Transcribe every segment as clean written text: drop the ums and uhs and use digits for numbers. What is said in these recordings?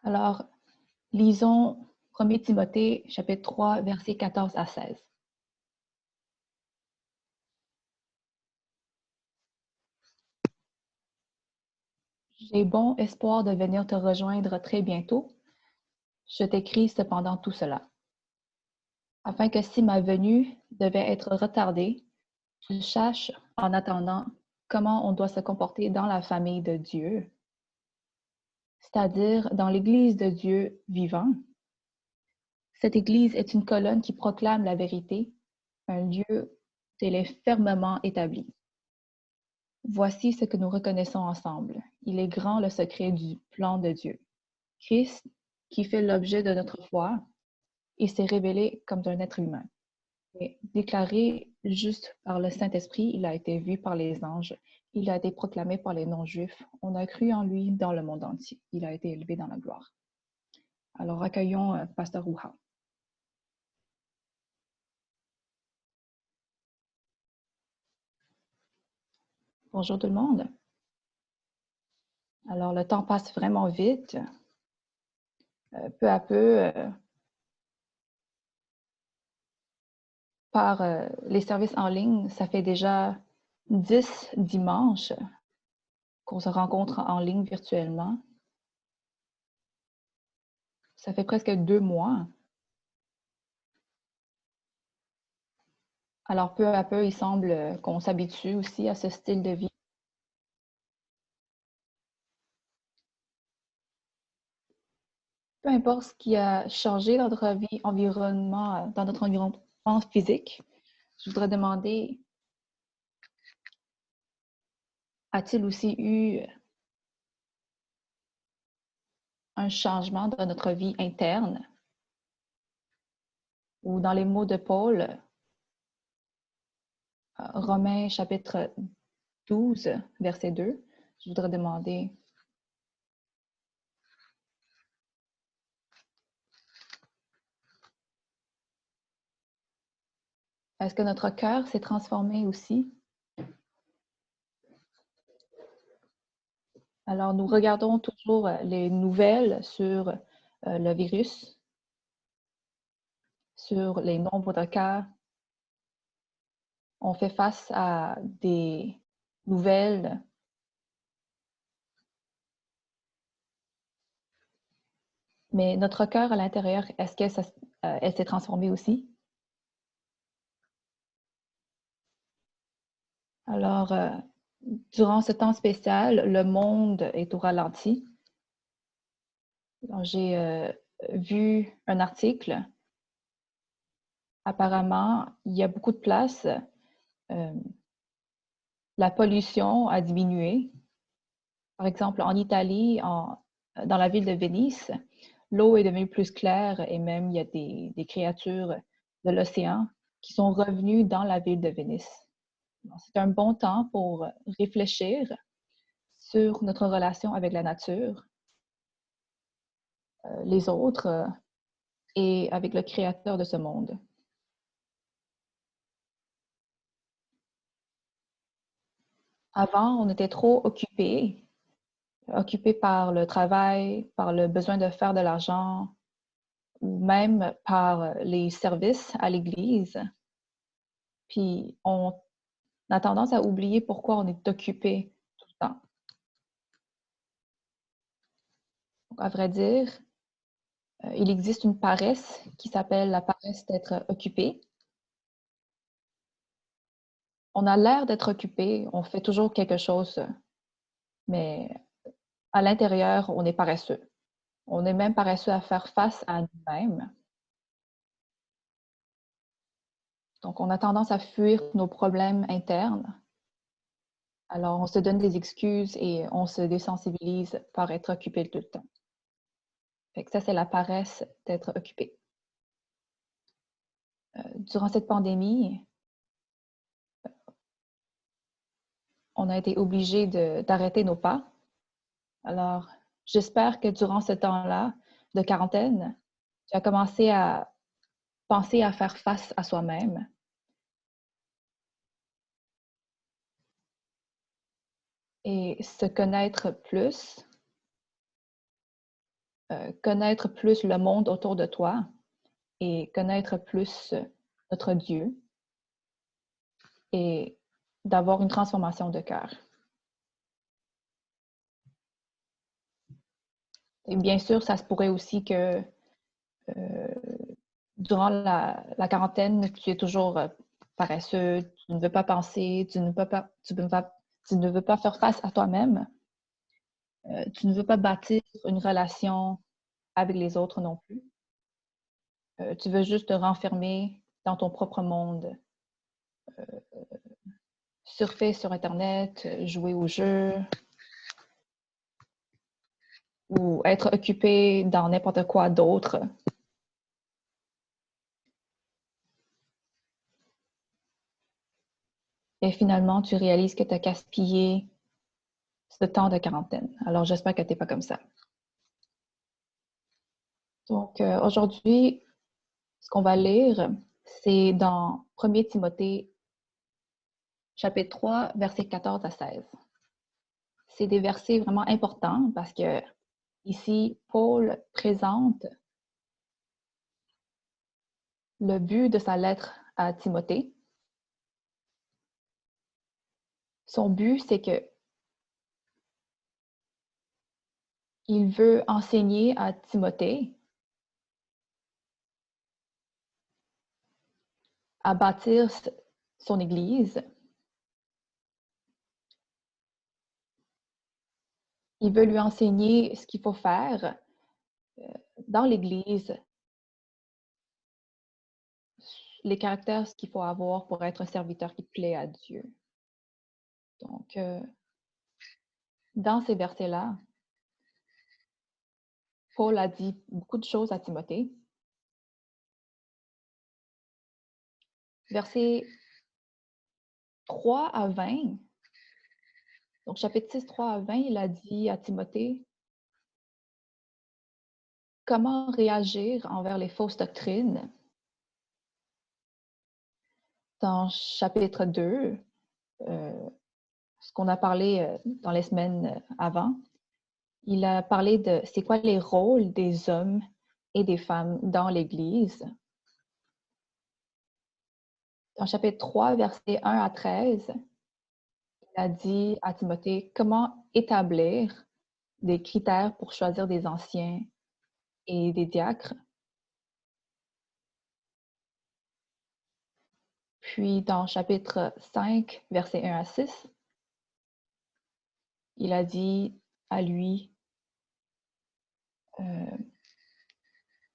Alors, lisons 1 Timothée, chapitre 3, versets 14 à 16. J'ai bon espoir de venir te rejoindre très bientôt. Je t'écris cependant tout cela, afin que si ma venue devait être retardée, tu saches en attendant comment on doit se comporter dans la famille de Dieu, c'est-à-dire dans l'Église de Dieu vivant. Cette Église est une colonne qui proclame la vérité, un lieu où elle est fermement établie. Voici ce que nous reconnaissons ensemble. Il est grand le secret du plan de Dieu. Christ, qui fait l'objet de notre foi, et s'est révélé comme un être humain. Et déclaré juste par le Saint-Esprit, il a été vu par les anges, il a été proclamé par les non-juifs. On a cru en lui dans le monde entier. Il a été élevé dans la gloire. Alors accueillons Pasteur Rouha. Bonjour tout le monde. Alors le temps passe vraiment vite. Peu à peu, par les services en ligne, ça fait déjà 10 dimanches qu'on se rencontre en ligne virtuellement. Ça fait presque 2 mois. Alors, peu à peu, il semble qu'on s'habitue aussi à ce style de vie. Peu importe ce qui a changé dans notre vie, environnement, dans notre environnement physique, je voudrais demander, a-t-il aussi eu un changement dans notre vie interne? Ou dans les mots de Paul, Romains chapitre 12, verset 2, je voudrais demander, est-ce que notre cœur s'est transformé aussi? Alors, nous regardons toujours les nouvelles sur le virus, sur les nombres de cas. On fait face à des nouvelles. Mais notre cœur à l'intérieur, est-ce que elle s'est transformée aussi? Alors, durant ce temps spécial, le monde est au ralenti. J'ai vu un article. Apparemment, il y a beaucoup de place. La pollution a diminué. Par exemple, en Italie, dans la ville de Venise, l'eau est devenue plus claire et même il y a des créatures de l'océan qui sont revenues dans la ville de Venise. C'est un bon temps pour réfléchir sur notre relation avec la nature, les autres et avec le créateur de ce monde. Avant, on était trop occupés par le travail, par le besoin de faire de l'argent, ou même par les services à l'église. Puis on a tendance à oublier pourquoi on est occupé tout le temps. Donc, à vrai dire, il existe une paresse qui s'appelle la paresse d'être occupé. On a l'air d'être occupé, on fait toujours quelque chose, mais à l'intérieur, on est paresseux. On est même paresseux à faire face à nous-mêmes. Donc, on a tendance à fuir nos problèmes internes. Alors, on se donne des excuses et on se désensibilise par être occupé tout le temps. Fait que ça, c'est la paresse d'être occupé. Durant cette pandémie, on a été obligé d'arrêter nos pas. Alors, j'espère que durant ce temps-là de quarantaine, tu as commencé à penser à faire face à soi-même. Et se connaître plus connaître plus le monde autour de toi et connaître plus notre Dieu et d'avoir une transformation de cœur. Et bien sûr, ça se pourrait aussi que durant la quarantaine, tu es toujours paresseux, tu ne veux pas penser, tu ne veux pas faire face à toi-même, tu ne veux pas bâtir une relation avec les autres non plus. Tu veux juste te renfermer dans ton propre monde, surfer sur Internet, jouer aux jeux ou être occupé dans n'importe quoi d'autre. Et finalement, tu réalises que tu as gaspillé ce temps de quarantaine. Alors, j'espère que tu n'es pas comme ça. Donc, aujourd'hui, ce qu'on va lire, c'est dans 1er Timothée, chapitre 3, versets 14 à 16. C'est des versets vraiment importants parce que ici, Paul présente le but de sa lettre à Timothée. Son but, c'est que il veut enseigner à Timothée à bâtir son Église. Il veut lui enseigner ce qu'il faut faire dans l'Église, les caractères qu'il faut avoir pour être un serviteur qui plaît à Dieu. Donc, dans ces versets-là, Paul a dit beaucoup de choses à Timothée. Versets 3 à 20, donc chapitre 6, 3 à 20, il a dit à Timothée comment réagir envers les fausses doctrines. Dans chapitre 2, ce qu'on a parlé dans les semaines avant, il a parlé de c'est quoi les rôles des hommes et des femmes dans l'Église. Dans chapitre 3, versets 1 à 13, il a dit à Timothée comment établir des critères pour choisir des anciens et des diacres. Puis dans chapitre 5, versets 1 à 6, il a dit à lui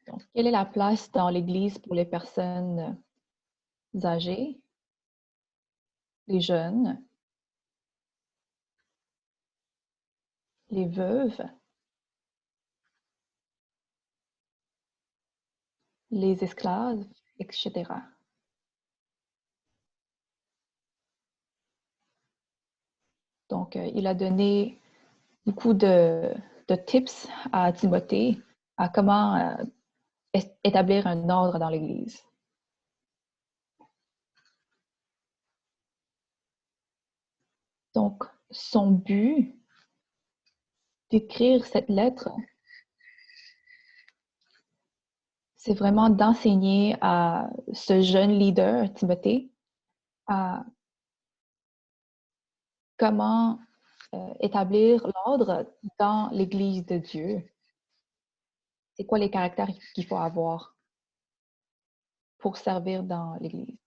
donc, quelle est la place dans l'Église pour les personnes âgées, les jeunes, les veuves, les esclaves, etc. Donc, il a donné beaucoup de tips à Timothée à comment établir un ordre dans l'Église. Donc, son but d'écrire cette lettre, c'est vraiment d'enseigner à ce jeune leader, Timothée, à comment établir l'ordre dans l'Église de Dieu. C'est quoi les caractères qu'il faut avoir pour servir dans l'Église.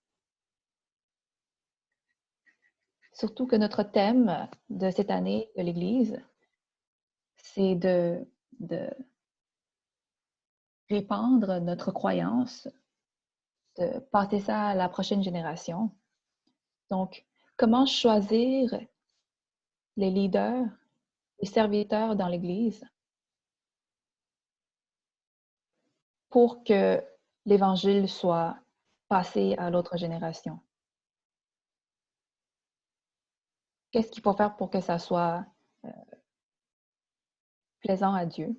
Surtout que notre thème de cette année de l'Église, c'est de répandre notre croyance, de passer ça à la prochaine génération. Donc, comment choisir les leaders, les serviteurs dans l'Église pour que l'Évangile soit passé à l'autre génération? Qu'est-ce qu'il faut faire pour que ça soit plaisant à Dieu?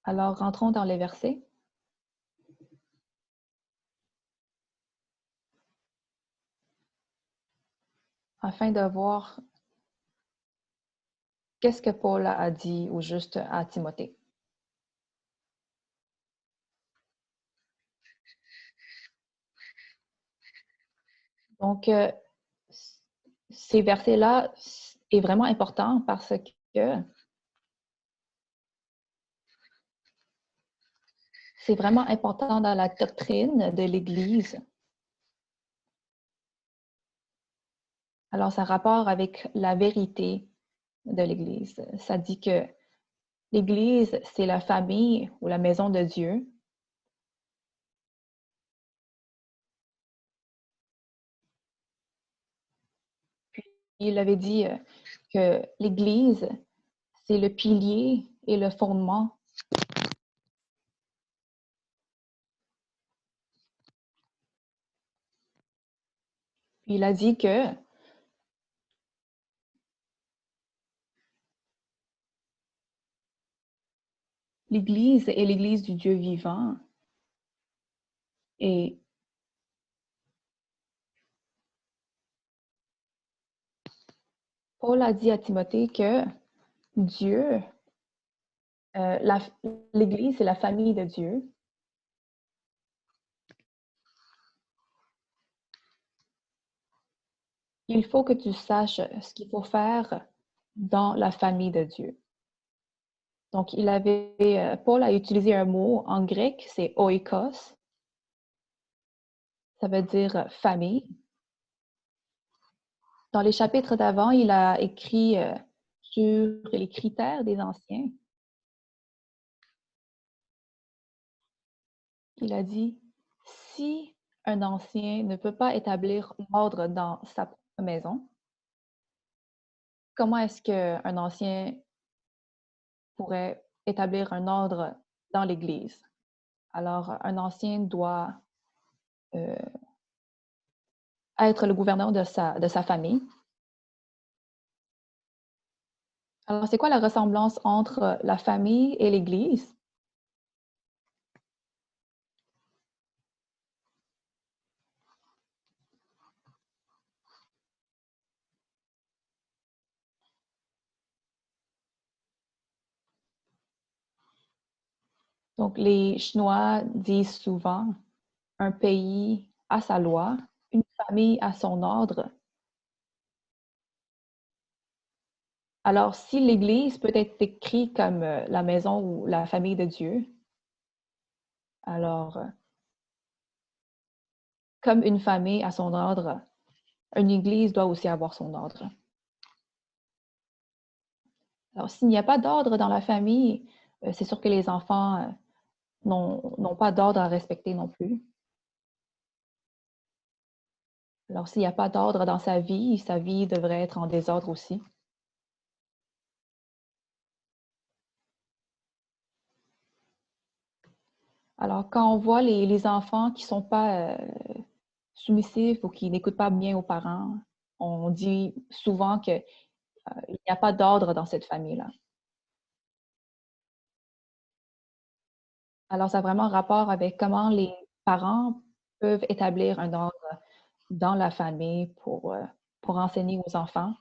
Alors, rentrons dans les versets. afin de voir qu'est-ce que Paul a dit au juste à Timothée. Donc, ces versets-là est vraiment important parce que c'est vraiment important dans la doctrine de l'Église. Alors, ça a rapport avec la vérité de l'Église. Ça dit que l'Église, c'est la famille ou la maison de Dieu. Puis, il avait dit que l'Église, c'est le pilier et le fondement. Puis, il a dit que l'Église est l'Église du Dieu vivant. Et Paul a dit à Timothée que Dieu, l'Église, c'est la famille de Dieu. Il faut que tu saches ce qu'il faut faire dans la famille de Dieu. Donc, Paul a utilisé un mot en grec, c'est oikos. Ça veut dire famille. Dans les chapitres d'avant, il a écrit sur les critères des anciens. Il a dit, si un ancien ne peut pas établir l'ordre dans sa propre maison, comment est-ce qu'un ancien pourrait établir un ordre dans l'Église? Alors, un ancien doit euh, être le gouverneur de sa famille. Alors, c'est quoi la ressemblance entre la famille et l'Église? Donc, les Chinois disent souvent un pays a sa loi, une famille a son ordre. Alors, si l'Église peut être décrite comme la maison ou la famille de Dieu, alors, comme une famille a son ordre, une Église doit aussi avoir son ordre. Alors, s'il n'y a pas d'ordre dans la famille, c'est sûr que les enfants n'ont pas d'ordre à respecter non plus. Alors, s'il n'y a pas d'ordre dans sa vie devrait être en désordre aussi. Alors, quand on voit les enfants qui ne sont pas soumissifs ou qui n'écoutent pas bien aux parents, on dit souvent qu'il n'y a pas d'ordre dans cette famille-là. Alors, ça a vraiment rapport avec comment les parents peuvent établir un ordre dans la famille pour enseigner aux enfants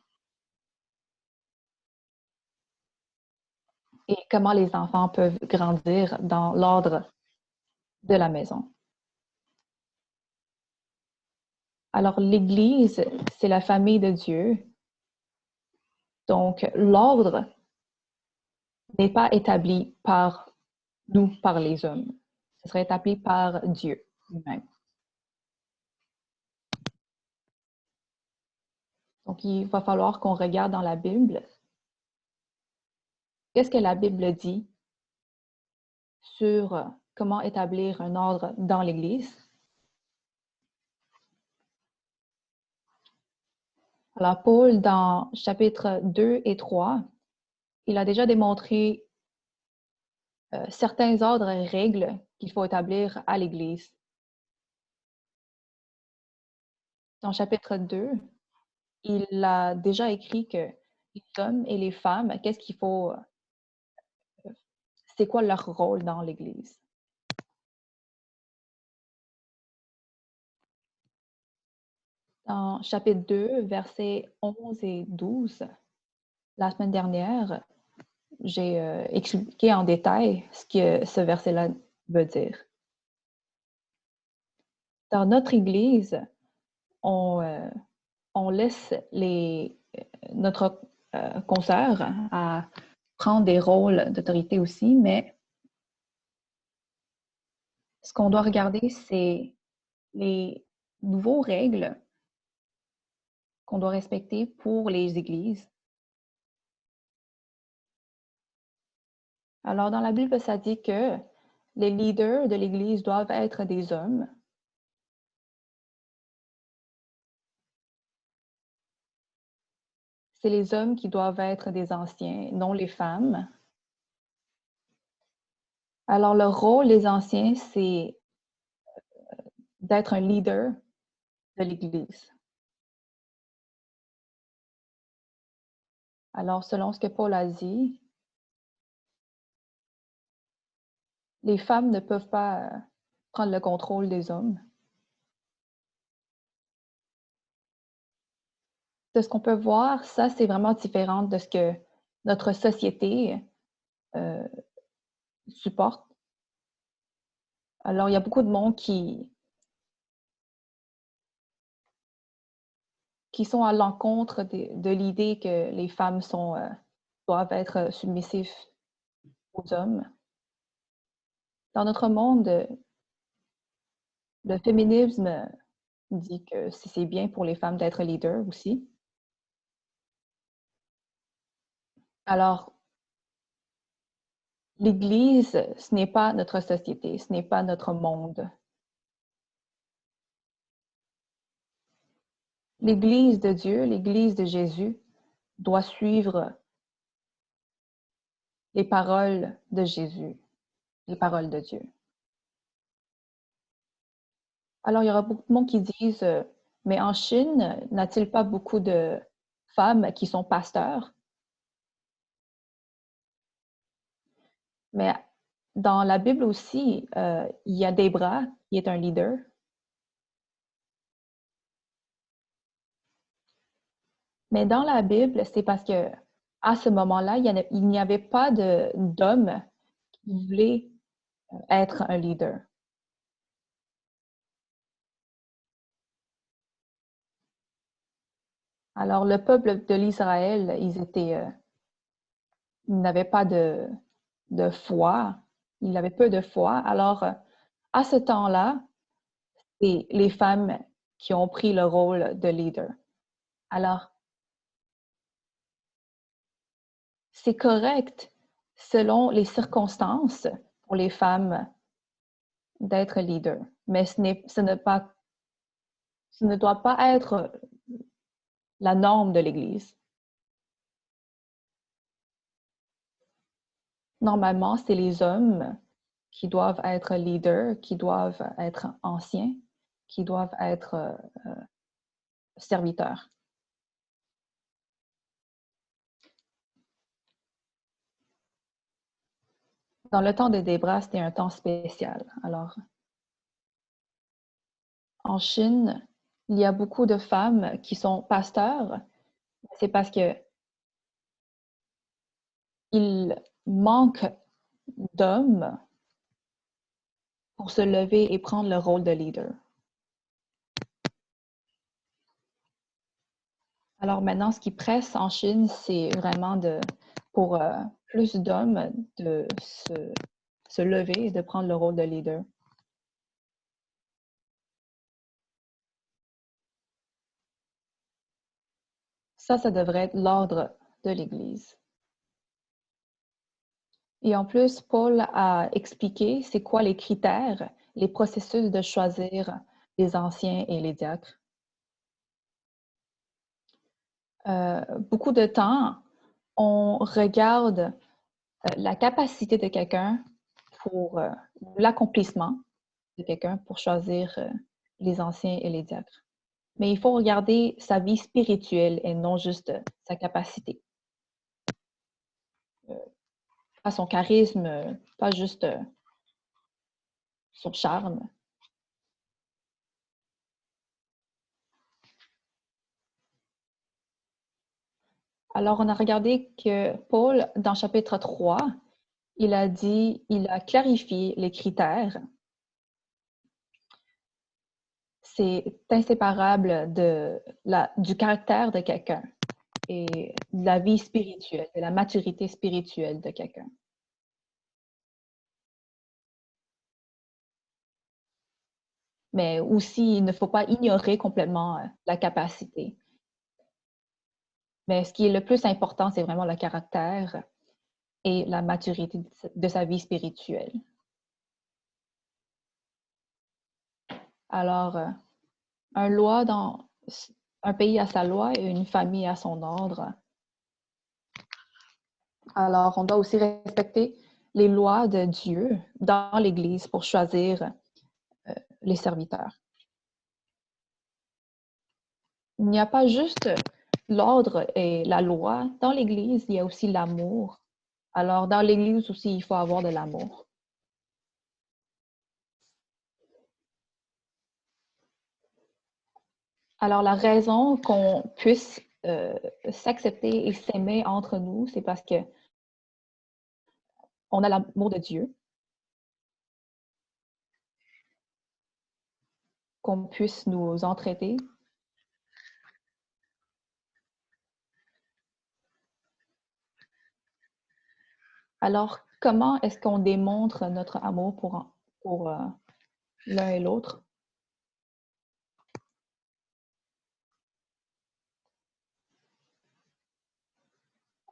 et comment les enfants peuvent grandir dans l'ordre de la maison. Alors, l'Église, c'est la famille de Dieu. Donc, l'ordre n'est pas établi par nous, par les hommes. Ce serait établi par Dieu lui-même. Donc, il va falloir qu'on regarde dans la Bible. Qu'est-ce que la Bible dit sur comment établir un ordre dans l'Église? Alors, Paul, dans chapitres 2 et 3, il a déjà démontré certains ordres et règles qu'il faut établir à l'Église. Dans chapitre 2, il a déjà écrit que les hommes et les femmes, qu'est-ce qu'il faut, c'est quoi leur rôle dans l'Église. Dans chapitre 2, versets 11 et 12, la semaine dernière, j'ai expliqué en détail ce que ce verset-là veut dire. Dans notre Église, on, laisse notre consoeur à prendre des rôles d'autorité aussi, mais ce qu'on doit regarder, c'est les nouveaux règles qu'on doit respecter pour les églises. Alors, dans la Bible, ça dit que les leaders de l'Église doivent être des hommes. C'est les hommes qui doivent être des anciens, non les femmes. Alors, le rôle des anciens, c'est d'être un leader de l'Église. Alors, selon ce que Paul a dit, les femmes ne peuvent pas prendre le contrôle des hommes. De ce qu'on peut voir, ça, c'est vraiment différent de ce que notre société supporte. Alors, il y a beaucoup de monde qui sont à l'encontre de l'idée que les femmes doivent être submissives aux hommes. Dans notre monde, le féminisme dit que c'est bien pour les femmes d'être leaders aussi. Alors, l'Église, ce n'est pas notre société, ce n'est pas notre monde. L'Église de Dieu, l'Église de Jésus, doit suivre les paroles de Jésus, les paroles de Dieu. Alors, il y aura beaucoup de monde qui disent, mais en Chine, n'a-t-il pas beaucoup de femmes qui sont pasteurs? Mais dans la Bible aussi, il y a Débra qui est un leader. Mais dans la Bible, c'est parce que à ce moment-là, il n'y avait pas d'hommes qui voulaient être un leader. Alors, le peuple de l'Israël, ils n'avaient pas de foi, ils avaient peu de foi. Alors, à ce temps-là, c'est les femmes qui ont pris le rôle de leader. Alors, c'est correct selon les circonstances pour les femmes d'être leader, mais ce ne doit pas être la norme de l'Église. Normalement, c'est les hommes qui doivent être leaders, qui doivent être anciens, qui doivent être serviteurs. Dans le temps de Débra, c'était un temps spécial. Alors, en Chine, il y a beaucoup de femmes qui sont pasteurs. C'est parce que il manque d'hommes pour se lever et prendre le rôle de leader. Alors maintenant, ce qui presse en Chine, c'est vraiment pour plus d'hommes de se lever et de prendre le rôle de leader. Ça devrait être l'ordre de l'Église. Et en plus, Paul a expliqué c'est quoi les critères, les processus de choisir les anciens et les diacres. Beaucoup de temps, on regarde la capacité de quelqu'un pour l'accomplissement de quelqu'un pour choisir les anciens et les diacres. Mais il faut regarder sa vie spirituelle et non juste sa capacité. Pas son charisme, pas juste son charme. Alors, on a regardé que Paul, dans chapitre 3, il a clarifié les critères. C'est inséparable du caractère de quelqu'un et de la vie spirituelle, de la maturité spirituelle de quelqu'un. Mais aussi, il ne faut pas ignorer complètement la capacité. Mais ce qui est le plus important, c'est vraiment le caractère et la maturité de sa vie spirituelle. Alors, un pays a sa loi et une famille a son ordre. Alors, on doit aussi respecter les lois de Dieu dans l'Église pour choisir les serviteurs. Il n'y a pas juste l'ordre et la loi. Dans l'Église, il y a aussi l'amour. Alors, dans l'Église aussi, il faut avoir de l'amour. Alors, la raison qu'on puisse s'accepter et s'aimer entre nous, c'est parce que on a l'amour de Dieu, qu'on puisse nous entraider. Alors, comment est-ce qu'on démontre notre amour pour l'un et l'autre?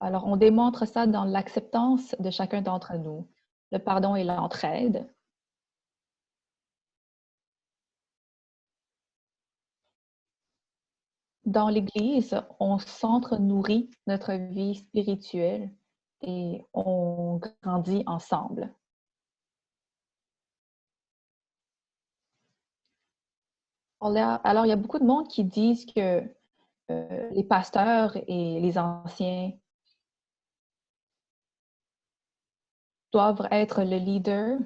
Alors, on démontre ça dans l'acceptance de chacun d'entre nous, le pardon et l'entraide. Dans l'Église, on s'entre-nourrit notre vie spirituelle et on grandit ensemble. Alors, il y a beaucoup de monde qui disent que les pasteurs et les anciens doivent être le leader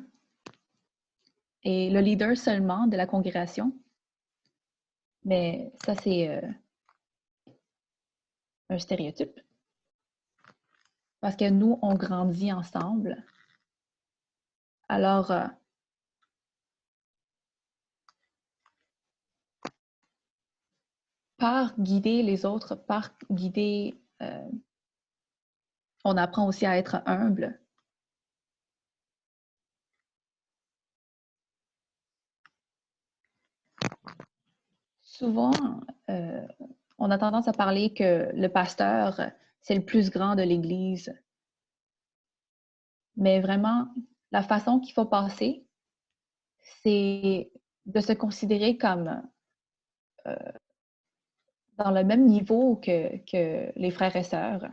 et le leader seulement de la congrégation. Mais ça, c'est un stéréotype. Parce que nous, on grandit ensemble. Alors, par guider les autres, on apprend aussi à être humble. Souvent, on a tendance à parler que le pasteur, c'est le plus grand de l'Église. Mais vraiment, la façon qu'il faut passer, c'est de se considérer comme dans le même niveau que les frères et sœurs,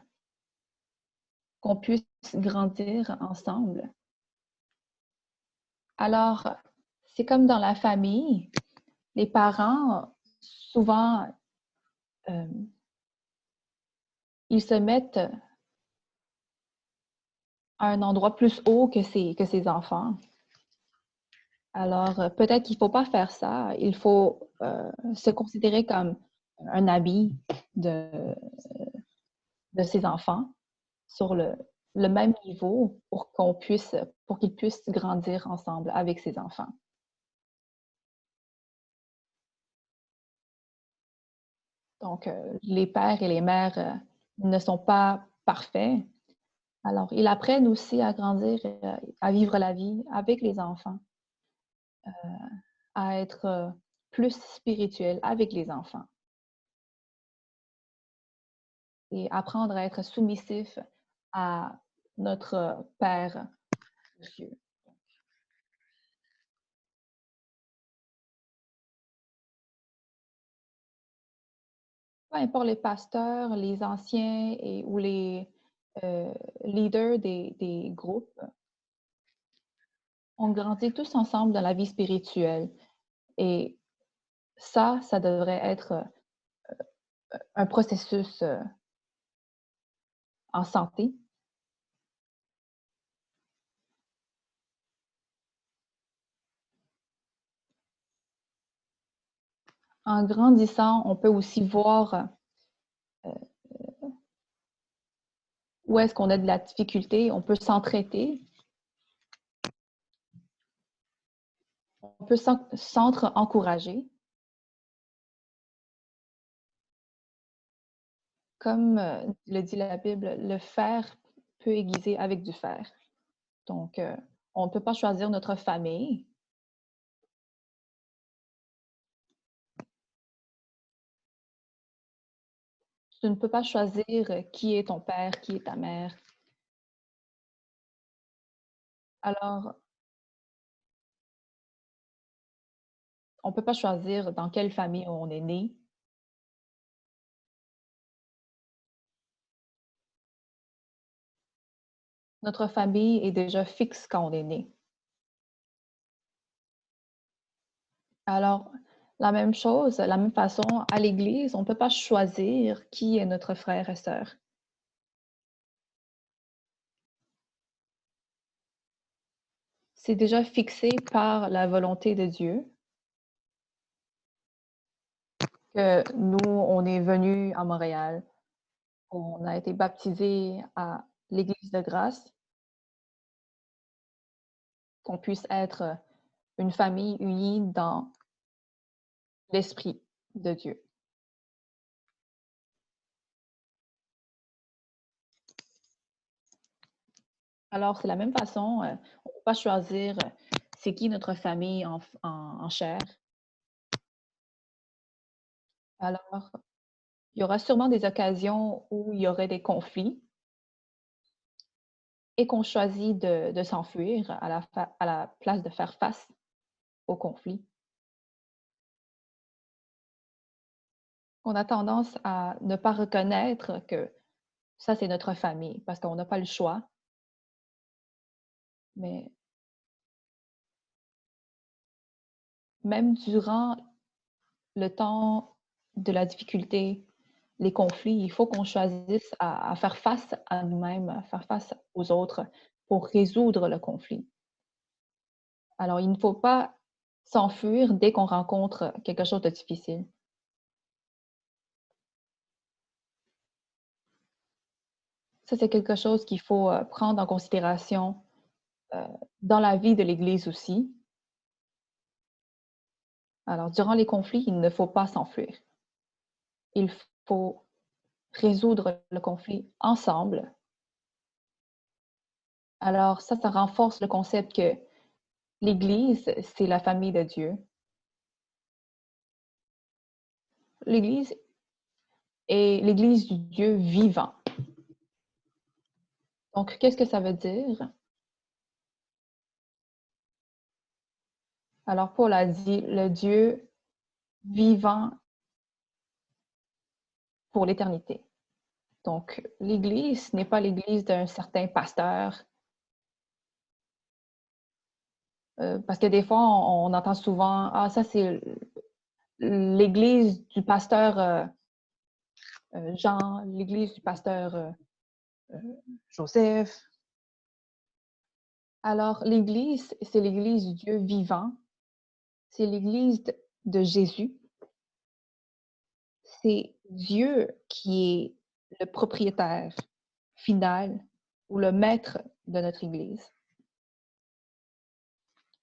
qu'on puisse grandir ensemble. Alors, c'est comme dans la famille, les parents, souvent, euh, ils se mettent à un endroit plus haut que ses enfants. Alors, peut-être qu'il ne faut pas faire ça. Il faut se considérer comme un habit de ses enfants sur le même niveau pour qu'ils puissent grandir ensemble avec ses enfants. Donc, les pères et les mères ne sont pas parfaits. Alors, ils apprennent aussi à grandir, à vivre la vie avec les enfants, à être plus spirituel avec les enfants et apprendre à être soumissif à notre Père, Dieu. Peu importe les pasteurs, les anciens ou les leaders des groupes, on grandit tous ensemble dans la vie spirituelle. Et ça devrait être un processus en santé. En grandissant, on peut aussi voir où est-ce qu'on a de la difficulté, on peut s'entraider, on peut s'entre-encourager. Comme le dit la Bible, le fer peut aiguiser avec du fer. Donc, on ne peut pas choisir notre famille. Tu ne peux pas choisir qui est ton père, qui est ta mère. Alors, on ne peut pas choisir dans quelle famille on est né. Notre famille est déjà fixe quand on est né. Alors, la même chose, la même façon, à l'Église, on ne peut pas choisir qui est notre frère et sœur. C'est déjà fixé par la volonté de Dieu que nous, on est venus à Montréal. On a été baptisés à l'Église de grâce, qu'on puisse être une famille unie dans l'Esprit de Dieu. Alors, c'est la même façon, on ne peut pas choisir c'est qui notre famille en chair. Alors, il y aura sûrement des occasions où il y aurait des conflits et qu'on choisit de s'enfuir à la place de faire face aux conflits. On a tendance à ne pas reconnaître que ça, c'est notre famille parce qu'on n'a pas le choix. Mais même durant le temps de la difficulté, les conflits, il faut qu'on choisisse à faire face à nous-mêmes, à faire face aux autres pour résoudre le conflit. Alors, il ne faut pas s'enfuir dès qu'on rencontre quelque chose de difficile. Ça, c'est quelque chose qu'il faut prendre en considération euh, dans la vie de l'Église aussi. Alors, durant les conflits, il ne faut pas s'enfuir. Il faut résoudre le conflit ensemble. Alors, ça renforce le concept que l'Église, c'est la famille de Dieu. L'Église est l'Église du Dieu vivant. Donc, qu'est-ce que ça veut dire? Alors, Paul a dit le Dieu vivant pour l'éternité. Donc, l'Église n'est pas l'Église d'un certain pasteur. Parce que des fois, on entend souvent, ah, ça c'est l'Église du pasteur Jean, l'Église du pasteur Joseph. Alors, l'Église, c'est l'Église du Dieu vivant. C'est l'Église de Jésus. C'est Dieu qui est le propriétaire final ou le maître de notre Église.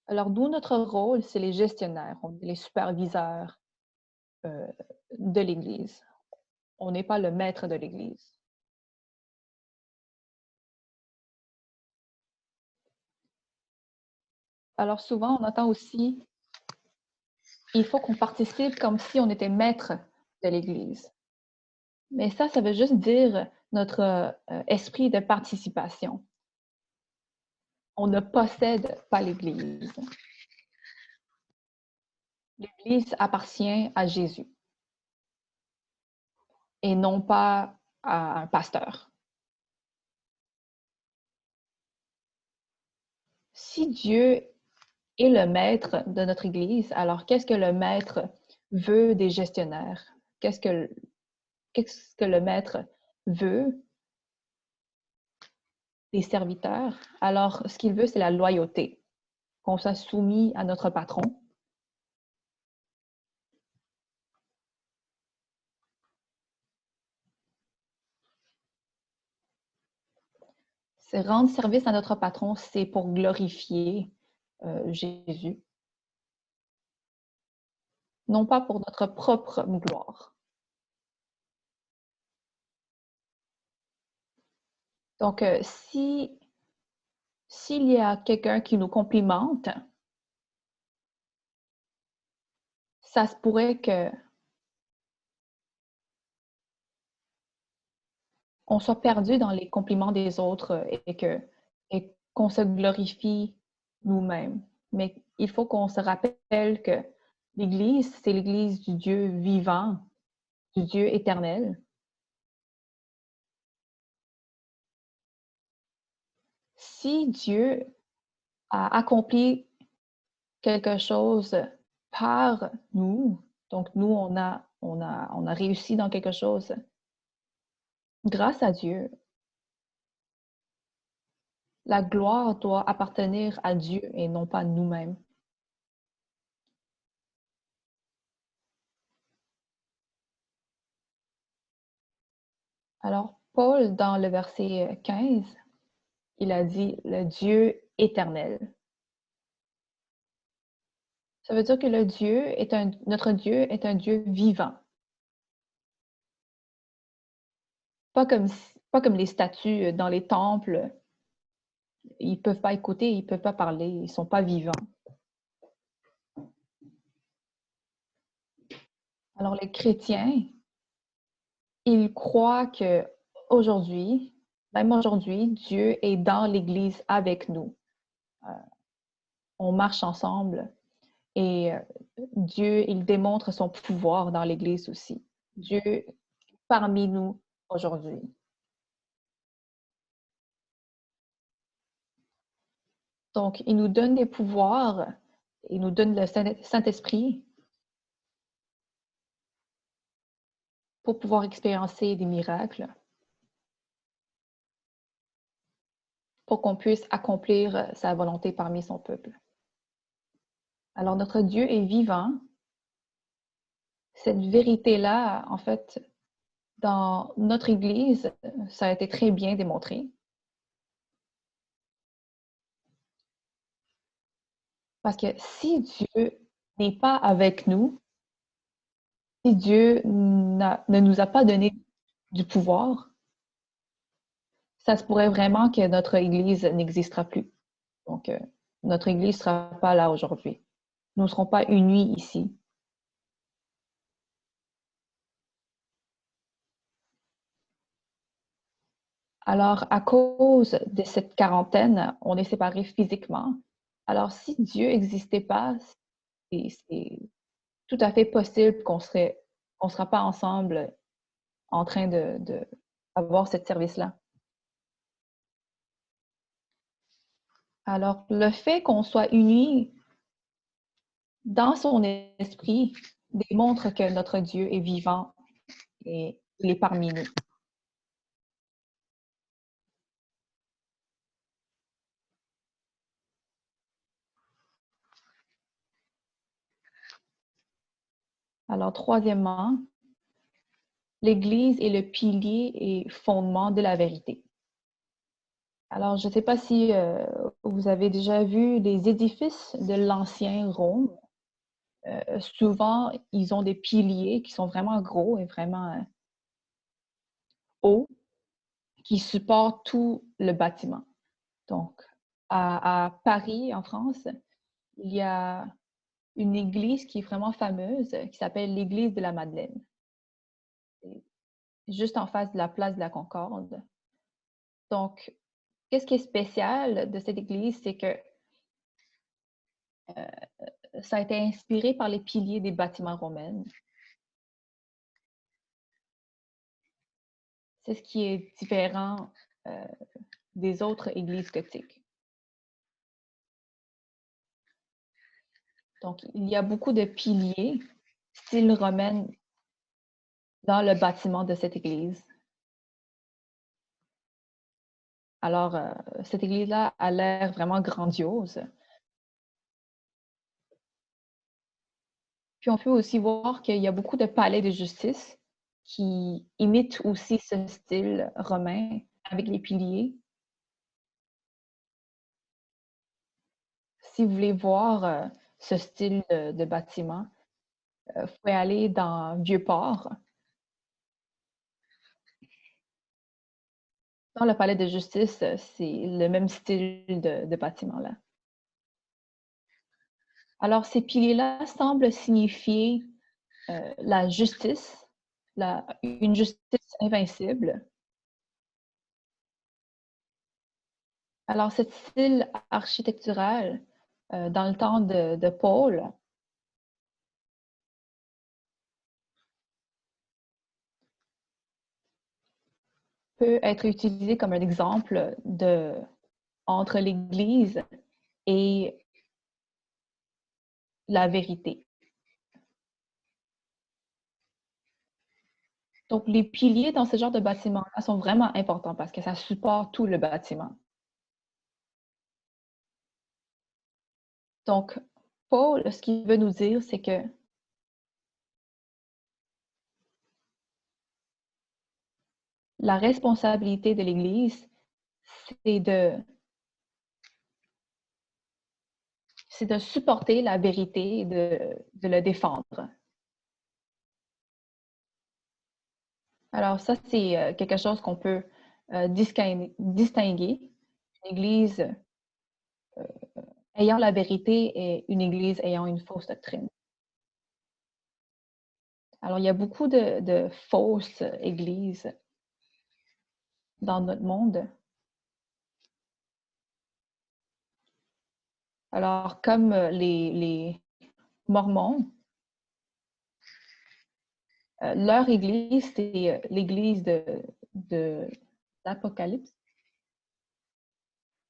Alors, nous, notre rôle, c'est les gestionnaires, les superviseurs euh, de l'Église. On n'est pas le maître de l'Église. Alors, souvent, on entend aussi, il faut qu'on participe comme si on était maître de l'Église. Mais ça veut juste dire notre esprit de participation. On ne possède pas l'Église. L'Église appartient à Jésus et non pas à un pasteur. Si Dieu est le maître de notre Église, alors qu'est-ce que le maître veut des gestionnaires? Qu'est-ce que le maître veut des serviteurs? Alors, ce qu'il veut, c'est la loyauté, qu'on soit soumis à notre patron. C'est rendre service à notre patron, c'est pour glorifier Jésus, non pas pour notre propre gloire. Donc, s'il y a quelqu'un qui nous complimente, ça se pourrait que on soit perdu dans les compliments des autres et qu'on se glorifie nous-mêmes. Mais il faut qu'on se rappelle que l'Église, c'est l'Église du Dieu vivant, du Dieu éternel. Si Dieu a accompli quelque chose par nous, donc nous, on a réussi dans quelque chose grâce à Dieu, la gloire doit appartenir à Dieu et non pas à nous-mêmes. Alors, Paul, dans le verset 15, il a dit le Dieu éternel. Ça veut dire que notre Dieu est un Dieu vivant. Pas comme les statues dans les temples. Ils peuvent pas écouter, ils peuvent pas parler, ils sont pas vivants. Alors, les chrétiens, ils croient que aujourd'hui, même aujourd'hui, Dieu est dans l'Église avec nous. On marche ensemble et Dieu, il démontre son pouvoir dans l'Église aussi. Dieu parmi nous aujourd'hui. Donc, il nous donne des pouvoirs, il nous donne le Saint-Esprit pour pouvoir expérimenter des miracles, pour qu'on puisse accomplir sa volonté parmi son peuple. Alors, notre Dieu est vivant. Cette vérité-là, en fait, dans notre Église, ça a été très bien démontré. Parce que si Dieu n'est pas avec nous, si Dieu ne nous a pas donné du pouvoir, ça se pourrait vraiment que notre Église n'existera plus. Donc, notre Église ne sera pas là aujourd'hui. Nous ne serons pas unis ici. Alors, à cause de cette quarantaine, on est séparés physiquement. Alors, si Dieu n'existait pas, c'est tout à fait possible qu'on sera pas ensemble en train de avoir ce service-là. Alors, le fait qu'on soit unis dans son esprit démontre que notre Dieu est vivant et il est parmi nous. Alors, troisièmement, l'Église est le pilier et fondement de la vérité. Alors, je ne sais pas si vous avez déjà vu les édifices de l'ancien Rome. Souvent, ils ont des piliers qui sont vraiment gros et vraiment hauts, qui supportent tout le bâtiment. Donc, à Paris, en France, il y a une église qui est vraiment fameuse, qui s'appelle l'église de la Madeleine. C'est juste en face de la place de la Concorde. Donc, qu'est-ce qui est spécial de cette église, c'est que ça a été inspiré par les piliers des bâtiments romains. C'est ce qui est différent des autres églises gothiques. Donc, il y a beaucoup de piliers style romain dans le bâtiment de cette église. Alors, cette église-là a l'air vraiment grandiose. Puis on peut aussi voir qu'il y a beaucoup de palais de justice qui imitent aussi ce style romain avec les piliers. si vous voulez voir ce style de bâtiment, vous pouvez aller dans Vieux-Port. Dans le palais de justice, c'est le même style de bâtiment-là. Alors, ces piliers-là semblent signifier la justice, une justice invincible. Alors, cet style architectural, dans le temps de Paul, peut être utilisé comme un exemple entre l'Église et la vérité. Donc, les piliers dans ce genre de bâtiment-là sont vraiment importants parce que ça supporte tout le bâtiment. Donc, Paul, ce qu'il veut nous dire, c'est que la responsabilité de l'Église, c'est de supporter la vérité et de le défendre. Alors ça, c'est quelque chose qu'on peut distinguer. Une Église ayant la vérité et une Église ayant une fausse doctrine. Alors, il y a beaucoup de fausses églises dans notre monde. Alors, comme les Mormons, leur église, c'est l'église de l'Apocalypse.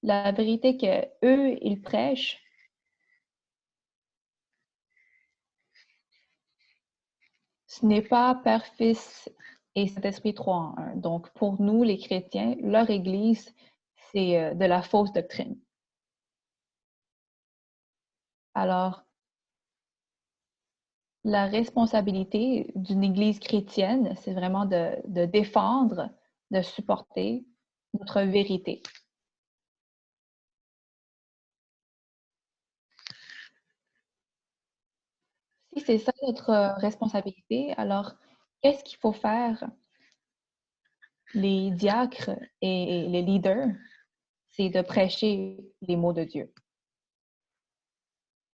La vérité qu'eux, ils prêchent, ce n'est pas Père, Fils et Saint-Esprit 3 en 1. Donc, pour nous, les chrétiens, leur église, c'est de la fausse doctrine. Alors, la responsabilité d'une Église chrétienne, c'est vraiment de défendre, de supporter notre vérité. Si c'est ça notre responsabilité, alors qu'est-ce qu'il faut faire? Les diacres et les leaders, c'est de prêcher les mots de Dieu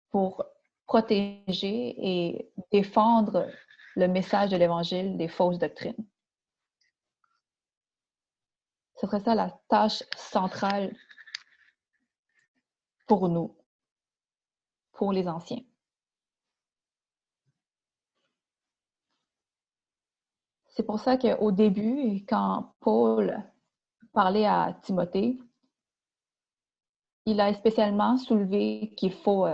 pour protéger et défendre le message de l'Évangile des fausses doctrines. Ce serait ça la tâche centrale pour nous, pour les anciens. C'est pour ça qu'au début, quand Paul parlait à Timothée, il a spécialement soulevé qu'il faut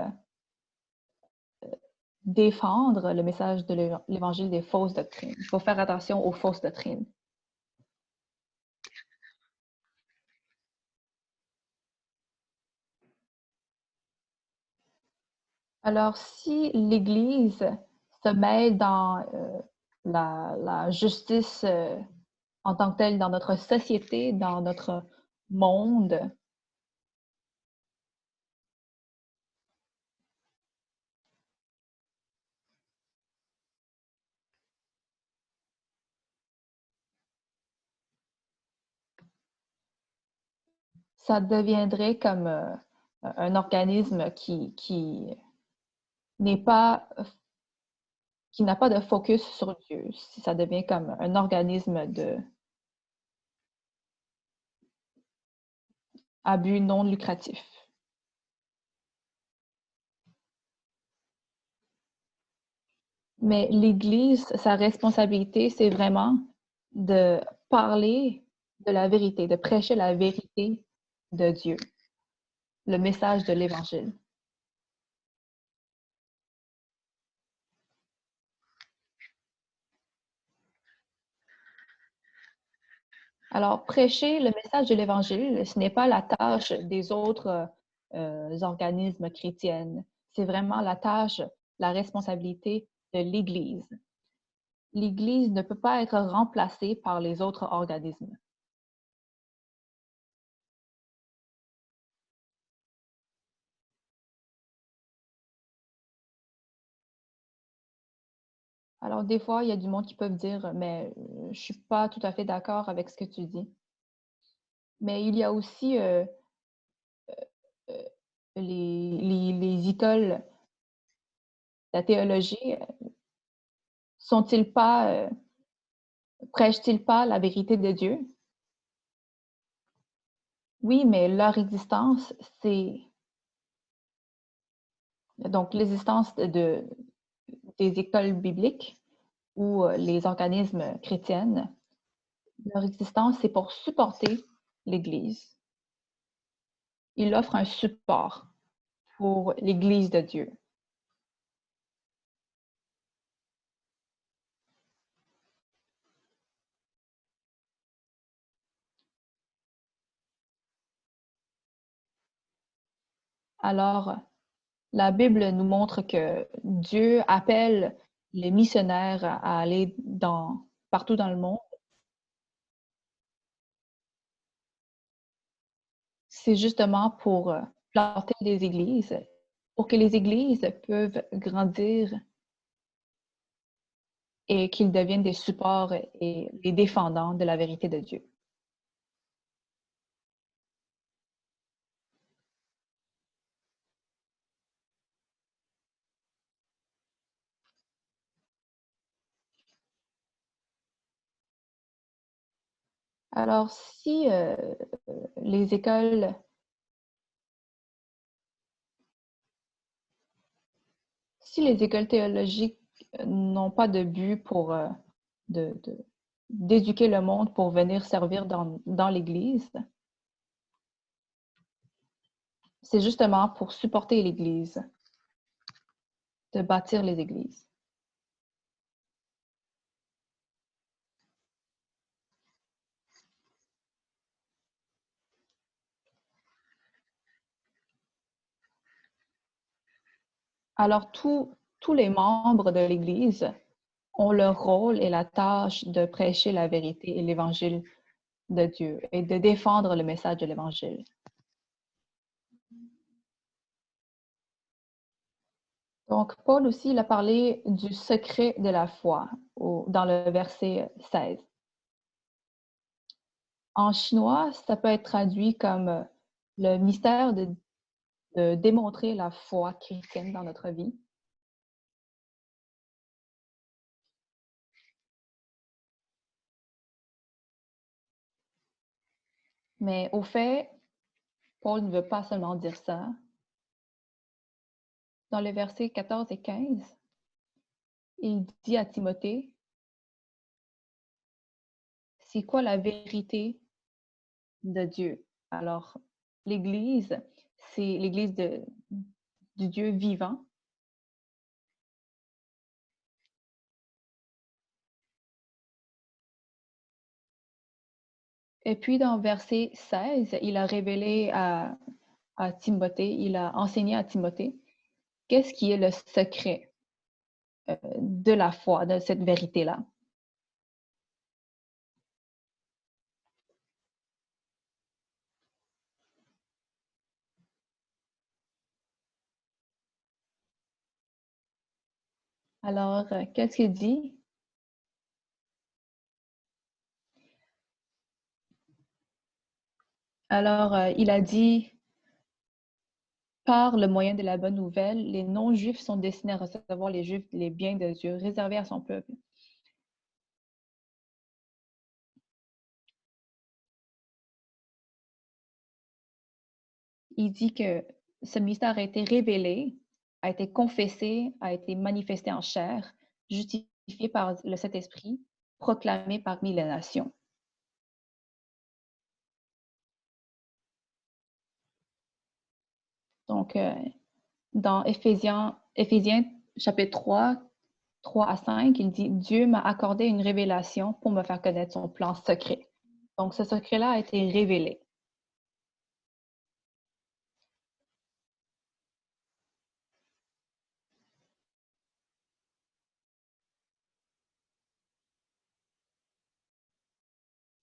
défendre le message de l'Évangile des fausses doctrines. Il faut faire attention aux fausses doctrines. Alors, si l'Église se mêle dans la justice en tant que telle dans notre société, dans notre monde, ça deviendrait comme un organisme qui n'est pas qui n'a pas de focus sur Dieu. Si ça devient comme un organisme à but non lucratif. Mais l'Église, sa responsabilité, c'est vraiment de parler de la vérité, de prêcher la vérité de Dieu, le message de l'Évangile. Alors, prêcher le message de l'Évangile, ce n'est pas la tâche des autres organismes chrétiens. C'est vraiment la tâche, la responsabilité de l'Église. L'Église ne peut pas être remplacée par les autres organismes. Alors, des fois, il y a du monde qui peuvent dire, mais je suis pas tout à fait d'accord avec ce que tu dis. Mais il y a aussi les écoles, la théologie, sont-ils pas, prêchent-ils pas la vérité de Dieu? Oui, mais leur existence, c'est donc l'existence des écoles bibliques ou les organismes chrétiennes, leur existence, c'est pour supporter l'Église. Ils offrent un support pour l'Église de Dieu. Alors, la Bible nous montre que Dieu appelle les missionnaires à aller partout dans le monde. C'est justement pour planter des églises, pour que les églises peuvent grandir et qu'ils deviennent des supports et des défendants de la vérité de Dieu. Alors, les écoles, si les écoles théologiques n'ont pas de but pour d'éduquer le monde pour venir servir dans l'Église, c'est justement pour supporter l'Église, de bâtir les églises. Alors, tous les membres de l'Église ont leur rôle et la tâche de prêcher la vérité et l'Évangile de Dieu et de défendre le message de l'Évangile. Donc, Paul aussi, il a parlé du secret de la foi dans le verset 16. En chinois, ça peut être traduit comme le mystère de démontrer la foi chrétienne dans notre vie. Mais au fait, Paul ne veut pas seulement dire ça. Dans les versets 14 et 15, il dit à Timothée, c'est quoi la vérité de Dieu? Alors, l'Église, c'est l'Église du Dieu vivant. Et puis, dans verset 16, il a révélé à Timothée, il a enseigné à Timothée qu'est-ce qui est le secret de la foi, de cette vérité-là. Alors, qu'est-ce qu'il dit? Alors, il a dit, par le moyen de la bonne nouvelle, les non-juifs sont destinés à recevoir les juifs, les biens de Dieu réservés à son peuple. Il dit que ce mystère a été révélé, a été confessé, a été manifesté en chair, justifié par le Saint-Esprit, proclamé parmi les nations. Donc, dans Éphésiens chapitre 3, 3 à 5, il dit, Dieu m'a accordé une révélation pour me faire connaître son plan secret. Donc, ce secret-là a été révélé.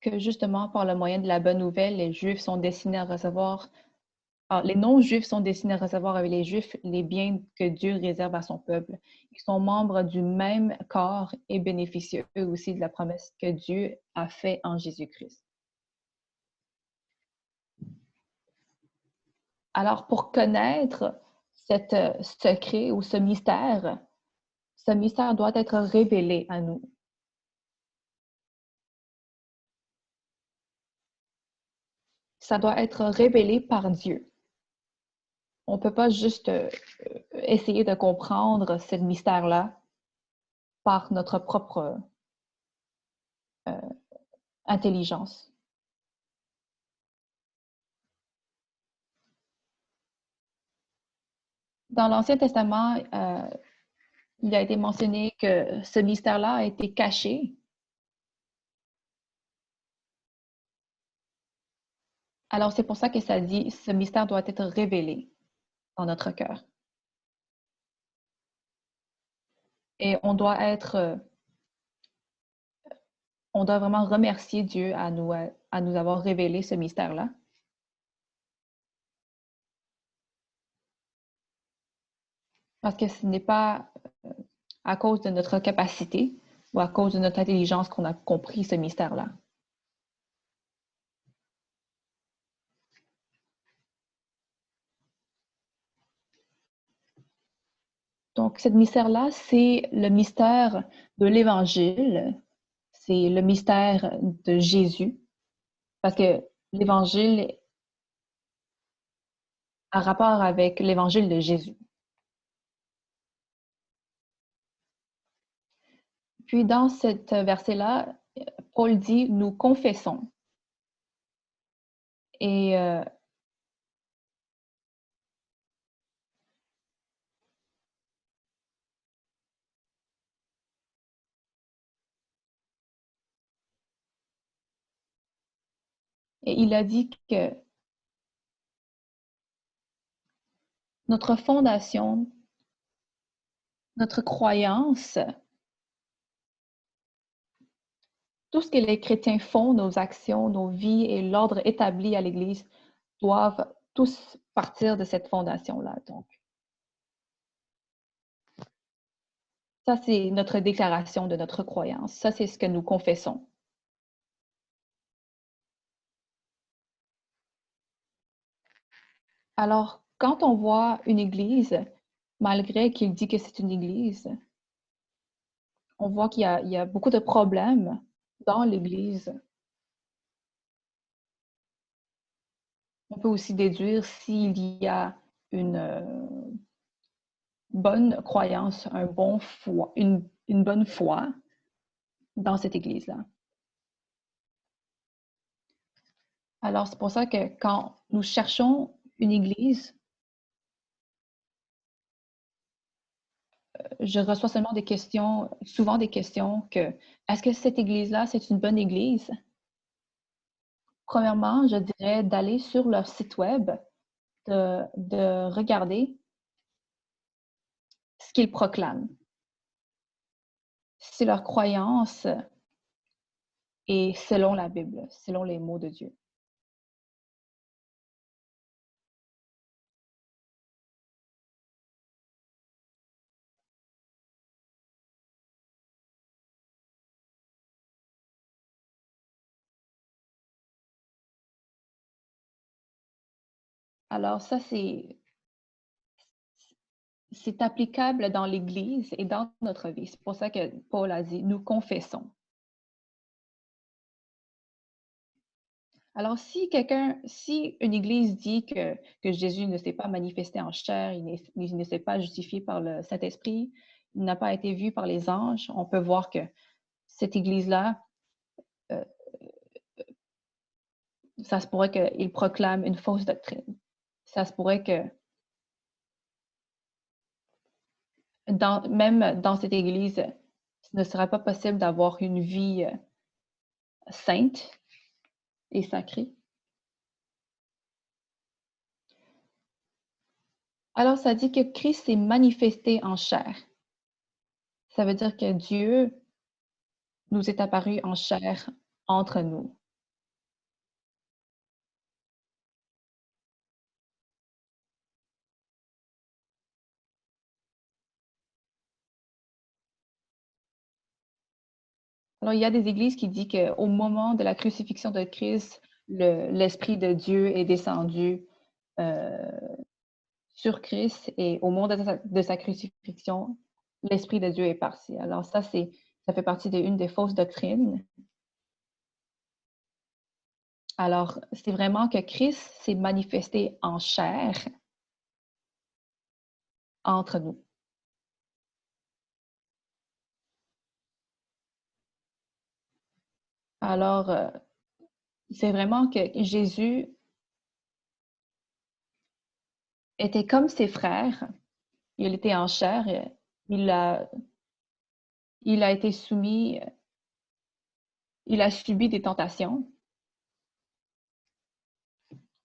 Que justement, par le moyen de la bonne nouvelle, les Juifs sont destinés à recevoir Alors, les non-juifs sont destinés à recevoir avec les juifs les biens que Dieu réserve à son peuple. Ils sont membres du même corps et bénéficient eux aussi de la promesse que Dieu a faite en Jésus-Christ. Alors, pour connaître cet secret ou ce mystère doit être révélé à nous. Ça doit être révélé par Dieu. On ne peut pas juste essayer de comprendre ce mystère-là par notre propre intelligence. Dans l'Ancien Testament, il a été mentionné que ce mystère-là a été caché. Alors, c'est pour ça que ça dit, ce mystère doit être révélé dans notre cœur. Et on doit vraiment remercier Dieu à nous avoir révélé ce mystère-là. Parce que ce n'est pas à cause de notre capacité ou à cause de notre intelligence qu'on a compris ce mystère-là. Donc, ce mystère-là, c'est le mystère de l'Évangile, c'est le mystère de Jésus, parce que l'Évangile a rapport avec l'Évangile de Jésus. Puis dans cet verset-là, Paul dit, nous confessons. Et il a dit que notre fondation, notre croyance, tout ce que les chrétiens font, nos actions, nos vies et l'ordre établi à l'Église doivent tous partir de cette fondation-là. Donc, ça, c'est notre déclaration de notre croyance. Ça, c'est ce que nous confessons. Alors, quand on voit une Église, malgré qu'il dit que c'est une Église, on voit qu'il y a beaucoup de problèmes dans l'Église. On peut aussi déduire s'il y a une bonne croyance, un bon foi, une bonne foi dans cette Église-là. Alors, c'est pour ça que quand nous cherchons une Église, je reçois seulement des questions, souvent des questions que est-ce que cette Église-là, c'est une bonne Église? Premièrement, je dirais d'aller sur leur site web, de regarder ce qu'ils proclament, si leur croyance est selon la Bible, selon les mots de Dieu. Alors ça, c'est applicable dans l'Église et dans notre vie. C'est pour ça que Paul a dit, nous confessons. Alors, si une Église dit que Jésus ne s'est pas manifesté en chair, il ne s'est pas justifié par le Saint-Esprit, il n'a pas été vu par les anges, on peut voir que cette Église-là, euh, ça se pourrait qu'il proclame une fausse doctrine. Ça se pourrait que même dans cette Église, ce ne sera pas possible d'avoir une vie sainte et sacrée. Alors, ça dit que Christ s'est manifesté en chair. Ça veut dire que Dieu nous est apparu en chair entre nous. Alors, il y a des églises qui disent qu'au moment de la crucifixion de Christ, l'Esprit de Dieu est descendu sur Christ et au moment de sa crucifixion, l'Esprit de Dieu est parti. Alors ça fait partie d'une des fausses doctrines. Alors, c'est vraiment que Christ s'est manifesté en chair entre nous. Alors, c'est vraiment que Jésus était comme ses frères. Il était en chair. Il a, il a été soumis, il a subi des tentations.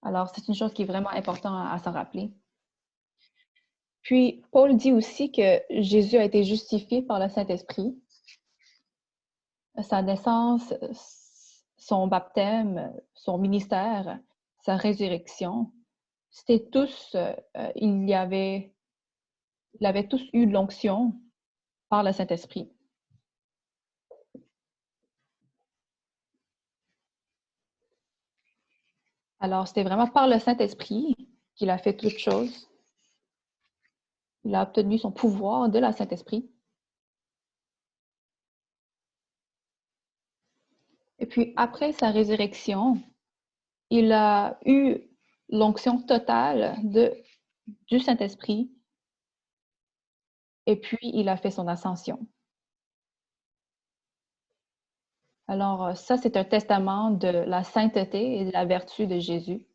Alors, c'est une chose qui est vraiment importante à s'en rappeler. Puis, Paul dit aussi que Jésus a été justifié par le Saint-Esprit. Sa naissance, son baptême, son ministère, sa résurrection, c'était tous, il avait tous eu l'onction par le Saint-Esprit. Alors, c'était vraiment par le Saint-Esprit qu'il a fait toutes choses. Il a obtenu son pouvoir de la Saint-Esprit. Et puis, après sa résurrection, il a eu l'onction totale du Saint-Esprit et puis il a fait son ascension. Alors, ça, c'est un testament de la sainteté et de la vertu de Jésus.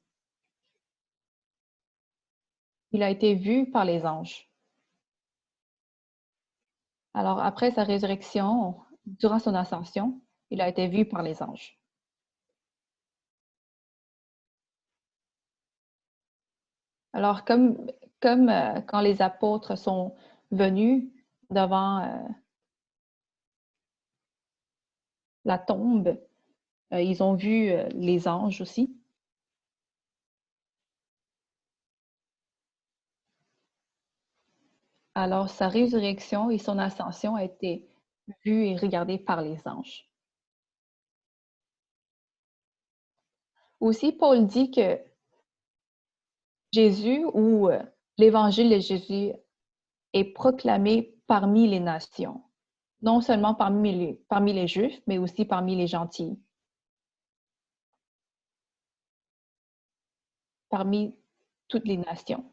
Il a été vu par les anges. Alors, après sa résurrection, durant son ascension, il a été vu par les anges. Alors, comme quand les apôtres sont venus devant la tombe, ils ont vu les anges aussi. Alors, sa résurrection et son ascension a été vue et regardée par les anges. Aussi, Paul dit que Jésus ou l'évangile de Jésus est proclamé parmi les nations, non seulement parmi les Juifs, mais aussi parmi les gentils, parmi toutes les nations.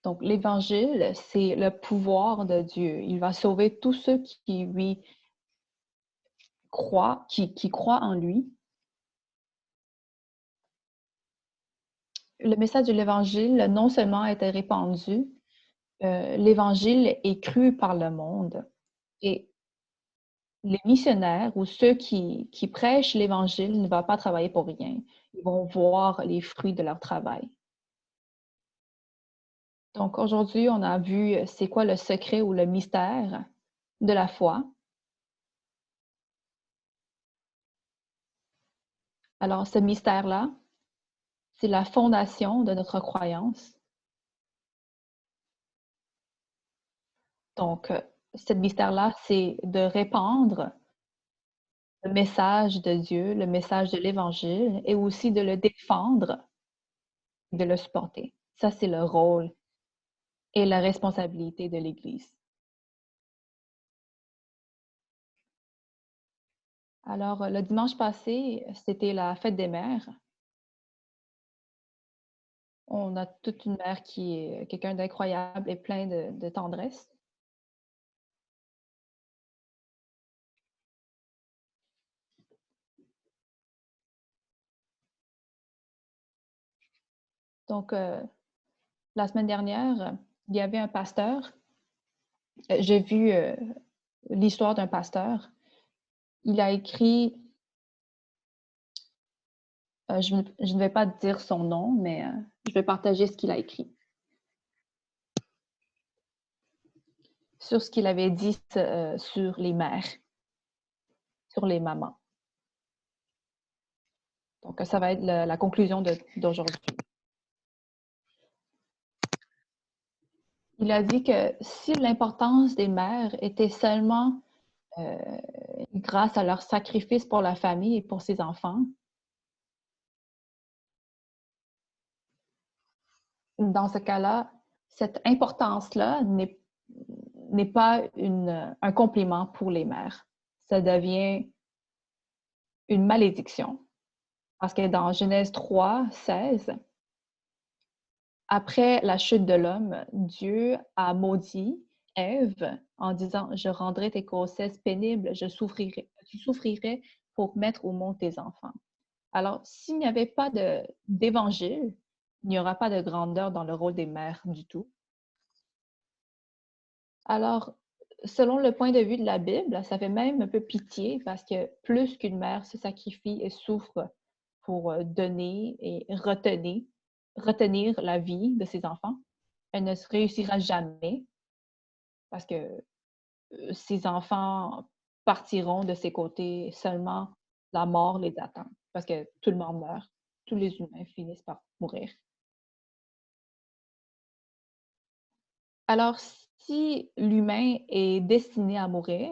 Donc, l'évangile, c'est le pouvoir de Dieu. Il va sauver tous ceux qui lui croient, qui croient en lui. Le message de l'évangile, non seulement a été répandu, l'évangile est cru par le monde. Et les missionnaires ou ceux qui prêchent l'évangile ne vont pas travailler pour rien. Ils vont voir les fruits de leur travail. Donc aujourd'hui, on a vu c'est quoi le secret ou le mystère de la foi. Alors ce mystère-là, c'est la fondation de notre croyance. Donc ce mystère-là, c'est de répandre le message de Dieu, le message de l'Évangile, et aussi de le défendre et de le supporter. Ça, c'est le rôle et la responsabilité de l'Église. Alors, le dimanche passé, c'était la fête des mères. On a toute une mère qui est quelqu'un d'incroyable et plein de tendresse. Donc, la semaine dernière, il y avait un pasteur. J'ai vu l'histoire d'un pasteur. Il a écrit, je ne vais pas dire son nom, mais je vais partager ce qu'il a écrit sur ce qu'il avait dit sur les mères, sur les mamans. Donc, ça va être la conclusion d'aujourd'hui. Il a dit que si l'importance des mères était seulement grâce à leur sacrifice pour la famille et pour ses enfants, dans ce cas-là, cette importance-là n'est pas un compliment pour les mères. Ça devient une malédiction. Parce que dans Genèse 3, 16, après la chute de l'homme, Dieu a maudit Ève en disant: Je rendrai tes grossesses pénibles, tu souffrirais pour mettre au monde tes enfants. Alors, s'il n'y avait pas d'évangile, il n'y aura pas de grandeur dans le rôle des mères du tout. Alors, selon le point de vue de la Bible, ça fait même un peu pitié parce que plus qu'une mère se sacrifie et souffre pour donner et retenir la vie de ses enfants, elle ne se réussira jamais parce que ses enfants partiront de ses côtés seulement la mort les attend parce que tout le monde meurt, tous les humains finissent par mourir. Alors, si l'humain est destiné à mourir,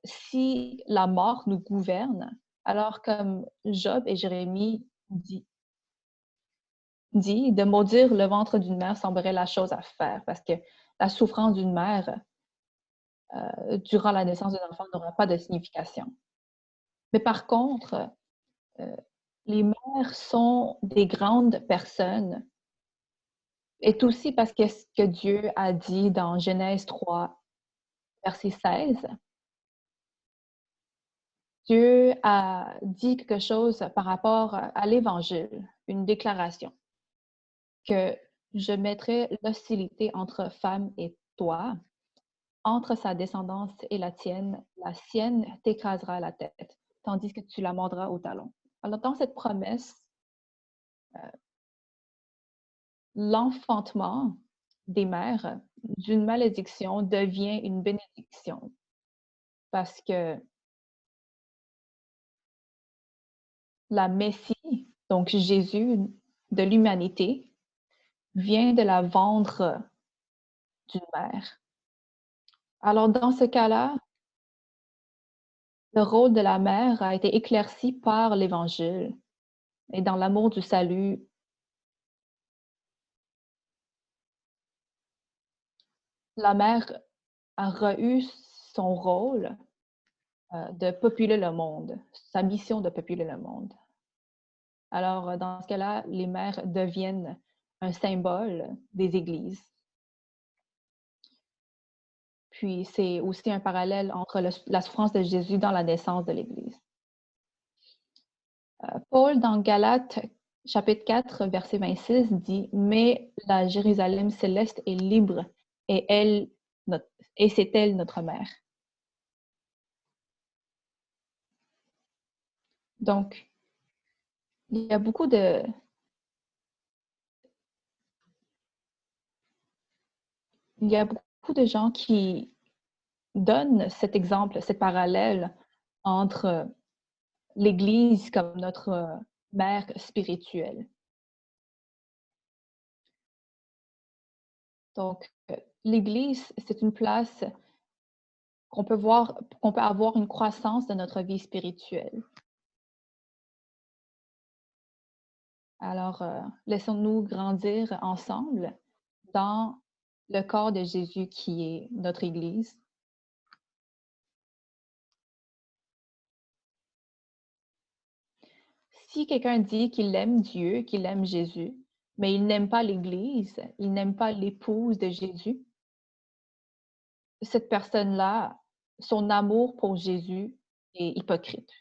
si la mort nous gouverne, alors comme Job et Jérémie dit, de maudire le ventre d'une mère semblerait la chose à faire parce que la souffrance d'une mère durant la naissance d'un enfant n'aura pas de signification. Mais par contre, euh, les mères sont des grandes personnes et aussi parce que ce que Dieu a dit dans Genèse 3, verset 16, Dieu a dit quelque chose par rapport à l'Évangile, une déclaration, que je mettrai l'hostilité entre femme et toi, entre sa descendance et la sienne t'écrasera la tête, tandis que tu la mordras au talon. Alors, dans cette promesse, l'enfantement des mères d'une malédiction devient une bénédiction parce que la Messie, donc Jésus de l'humanité, vient de la vendre d'une mère. Alors, dans ce cas-là, le rôle de la mère a été éclairci par l'Évangile et dans l'amour du salut, la mère a eu son rôle de populer le monde, sa mission de populer le monde. Alors, dans ce cas-là, les mères deviennent un symbole des églises. Puis, c'est aussi un parallèle entre la souffrance de Jésus dans la naissance de l'Église. Paul, dans Galates, chapitre 4, verset 26, dit: Mais la Jérusalem céleste est libre et, et c'est elle notre mère. Donc, il y a beaucoup de, il y a beaucoup de gens qui donnent cet exemple, cet parallèle entre l'Église comme notre mère spirituelle. Donc, l'Église, c'est une place qu'on peut avoir une croissance de notre vie spirituelle. Alors, laissons-nous grandir ensemble dans le corps de Jésus qui est notre Église. Si quelqu'un dit qu'il aime Dieu, qu'il aime Jésus, mais il n'aime pas l'Église, il n'aime pas l'épouse de Jésus, cette personne-là, son amour pour Jésus est hypocrite.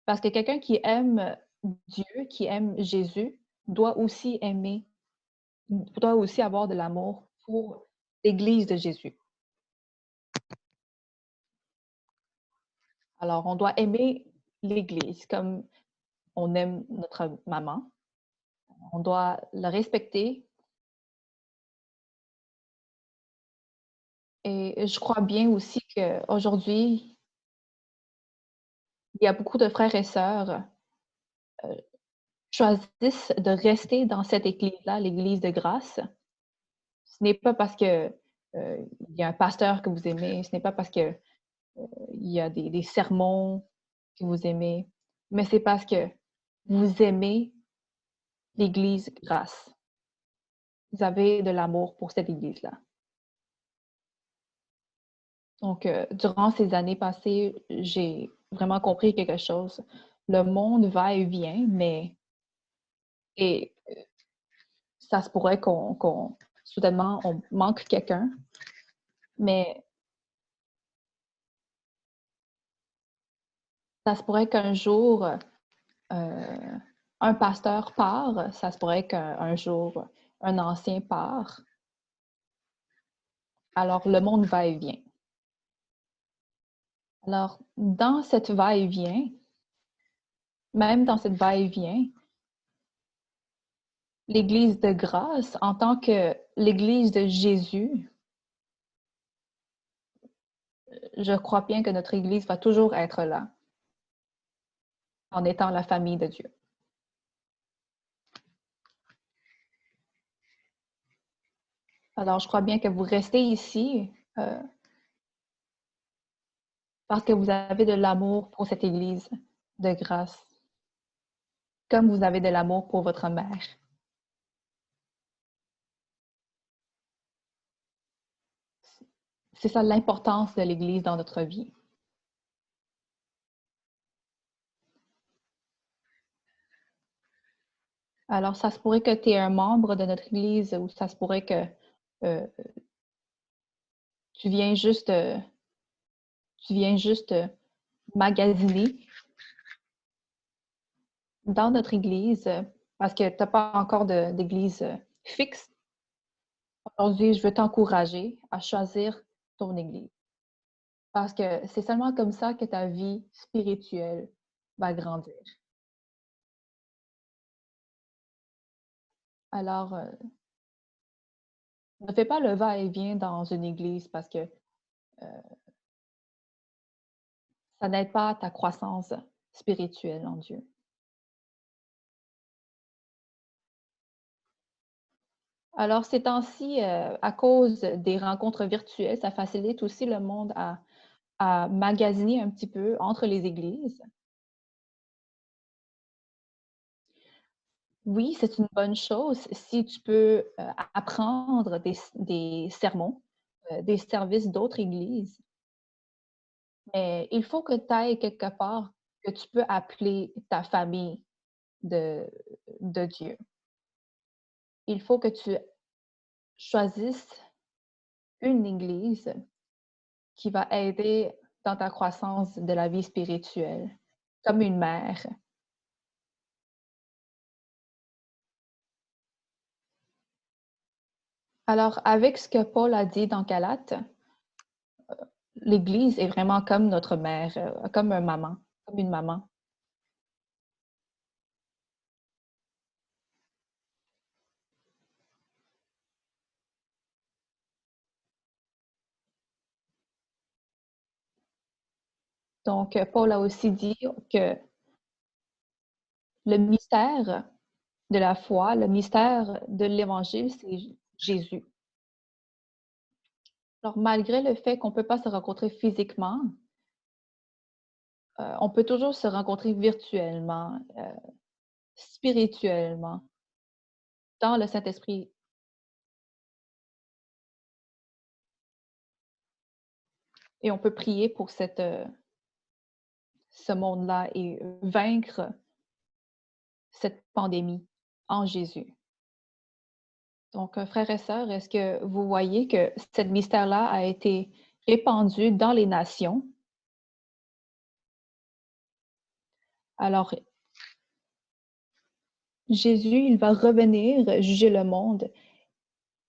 Parce que quelqu'un qui aime Dieu, qui aime Jésus, doit aussi avoir de l'amour pour l'Église de Jésus. Alors, on doit aimer l'Église comme on aime notre maman. On doit la respecter. Et je crois bien aussi qu'aujourd'hui, il y a beaucoup de frères et sœurs choisissent de rester dans cette église-là, l'église de grâce. Ce n'est pas parce que il y a un pasteur que vous aimez, ce n'est pas parce que il y a des sermons que vous aimez, mais c'est parce que vous aimez l'église grâce. Vous avez de l'amour pour cette église-là. Donc, durant ces années passées, j'ai vraiment compris quelque chose. Le monde va et vient, mais et ça se pourrait soudainement, on manque quelqu'un, mais ça se pourrait qu'un jour, un pasteur part, ça se pourrait qu'un jour, un ancien part. Alors, le monde va et vient. Alors, dans cette va-et-vient, même dans cette va-et-vient, l'Église de grâce, en tant que l'Église de Jésus, je crois bien que notre Église va toujours être là, en étant la famille de Dieu. Alors, je crois bien que vous restez ici parce que vous avez de l'amour pour cette Église de grâce, comme vous avez de l'amour pour votre mère. C'est ça l'importance de l'Église dans notre vie. Alors, ça se pourrait que tu es un membre de notre Église ou ça se pourrait que euh, tu viens juste, magasiner dans notre Église parce que tu n'as pas encore d'église fixe. Aujourd'hui, je veux t'encourager à choisir ton Église parce que c'est seulement comme ça que ta vie spirituelle va grandir. Alors, ne fais pas le va-et-vient dans une Église parce que ça n'aide pas à ta croissance spirituelle en Dieu. Alors, ces temps-ci, à cause des rencontres virtuelles, ça facilite aussi le monde à magasiner un petit peu entre les églises. Oui, c'est une bonne chose si tu peux apprendre des sermons, des services d'autres églises. Mais il faut que tu ailles quelque part que tu peux appeler ta famille de, de Dieu. Il faut que tu choisisses une église qui va aider dans ta croissance de la vie spirituelle, comme une mère. Alors, avec ce que Paul a dit dans Galates, l'Église est vraiment comme notre mère, comme un maman, comme une maman. Donc, Paul a aussi dit que le mystère de la foi, le mystère de l'Évangile, c'est Jésus. Alors, malgré le fait qu'on ne peut pas se rencontrer physiquement, on peut toujours se rencontrer virtuellement, spirituellement, dans le Saint-Esprit. Et on peut prier pour ce monde-là et vaincre cette pandémie en Jésus. Donc, frères et sœurs, est-ce que vous voyez que ce mystère-là a été répandu dans les nations? Alors, Jésus, il va revenir juger le monde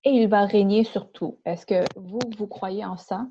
et il va régner sur tout. Est-ce que vous croyez en ça?